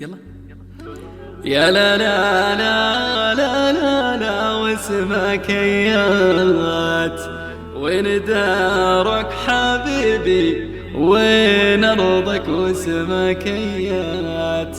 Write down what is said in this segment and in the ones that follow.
يلا. يا لا لا لا لا لا لا واسمك ايات، وين دارك حبيبي وين ارضك واسمك ايات،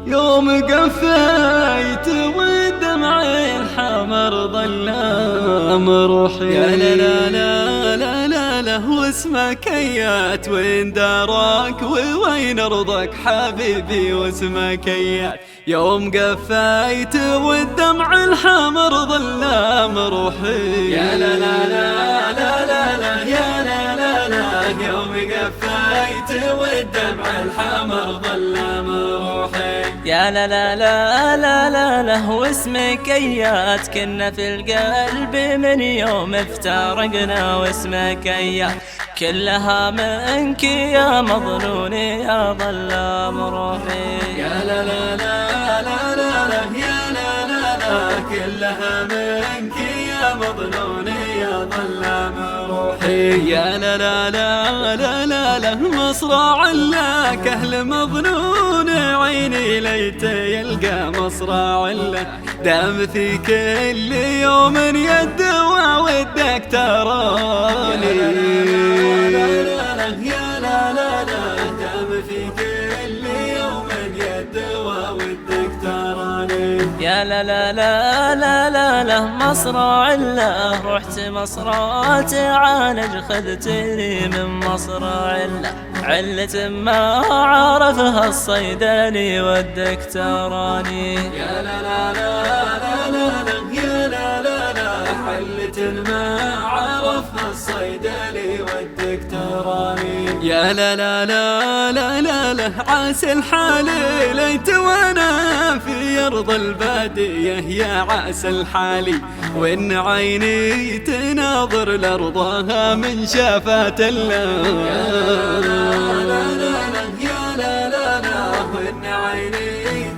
يوم قفيت والدمع الحمر ظلام روحي. يا لا لا لا لا لا لا واسمك ايات، وين دارك وين ارضك حبيبي واسمك ايات، يوم قفيت والدمع الحمر ظلام روحي. يا لا لا لا لا لا لا يا لا لا لا يوم قفيت والدمع الحمر ظلام روحي. يا لا لا لا لا لا لا واسمك ايات، كنا في القلب من يوم افترقنا واسمك ايات، كلها منك يا مظنون يا ظلام روحي. يا لا لا لا لا لا لا يا لا لا لا كلها منك يا مظنون يا ظلام روحي. يا لا لا لا لا لا لا مصرع لك اهل مظنون عيني ليت يلقى مصرع لك، دام في كل يوم يدوى ودك تراني. يا لا لا لا دام في كل يوم يدوى ودك تراني. يا لا لا لا لا لا لا مصرع له، رحت مصرع تعالج خذتني من مصرع له، علة ما عرفها الصيدلي ودك تراني. يا لا لا لا لا لا يا لا لا لا حلة ما عرفها الصيدلي ودك تراني. يا لا لا لا لا لا لا عسى الحال ليت وانا في ارض البادية، يا عسى الحالي وان عيني تناظر لارضها من شافات الله. يا لا لا لا يا لا لا لا وان عيني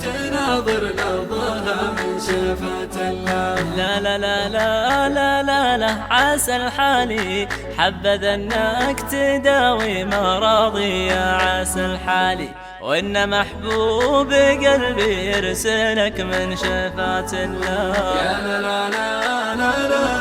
تناظر لارضها من شافات الله. لا لا لا لا لا لا لا عسى الحالي حبذا انك تداوي مراضي يا عسى الحالي، وان محبوب قلبي يرسلك من شفاة الله. يا لا لا لا لا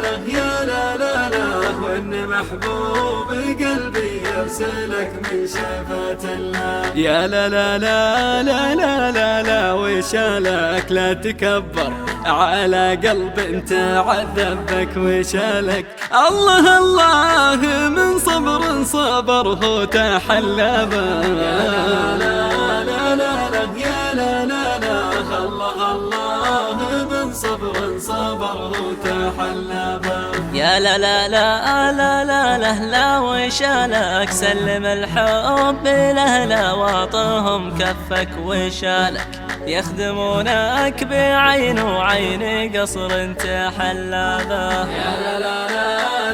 لا يا لا لا لا وان محبوب قلبي يرسلك من شفاة الله. يا لا لا لا لا لا لا لا وشالك لا تكبر على قلب انت عذبك وشالك، الله الله من صبر صبره تحلى به. يا لا لا لا لا يا لا لا لا الله الله من صبر صبره تحلى به. يا لا لا لا لا لا لا لا وشالك سلم الحب له لا واطهم كفك وشالك، يخدمونك بعين وعين قصر تحلى به. يا لا لا لا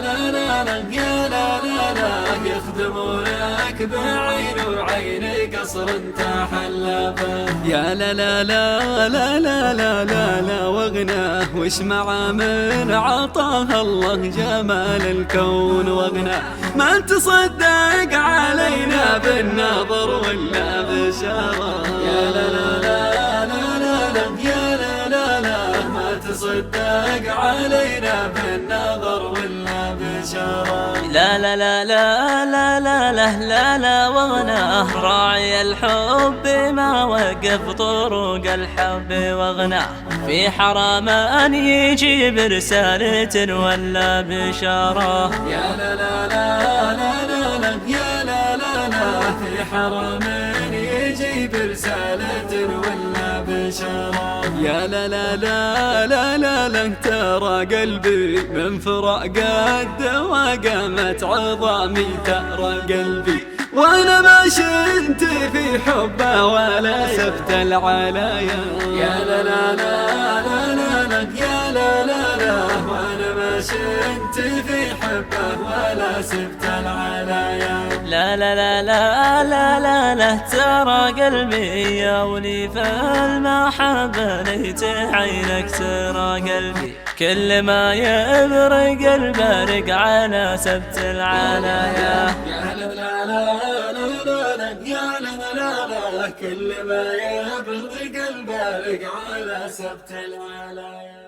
لا لا لا يا لا لا لا يخدمونك بعين وعين قصر تحلى به. يا لا لا لا لا لا لا لا لا وغناه وش مع من عطاه الله جمال الكون وغناه، ما تصدق علينا بالنظر ولا بشارة. يا لا لا لا لا لا يا لا لا لا ما تصدق علينا بالنظر ولا بشارة. لا لا لا لا لا لا لا لا لا وغناه راعي الحب ما وقف طرق الحب وغناه، في حرام أن يجي برسالة ولا بشارة. يا لا لا لا لا لا لا يا لا لا لا في حرام يجي برسالة ولا بشارة. يا لا لا لا لا لا لا ترى قلبي من فراق الدوا قامت عظامي، ترى قلبي وانا ما شنت في حبه ولا سبت العلايا. يا لا لا لا لا لا لا يا لا لا لا وانا ما شنت في حبه ولا سبت العلايا. لا لا لا لا لا لا لا ترى قلبي يا ولي في المحبة ليت عينك ترى قلبي، كل ما يبرق البارق على سبت العلايا. يا لا لا لا لا لا لا يا لا لا لا كل ما يبلغ قلبه على سبت العلايا.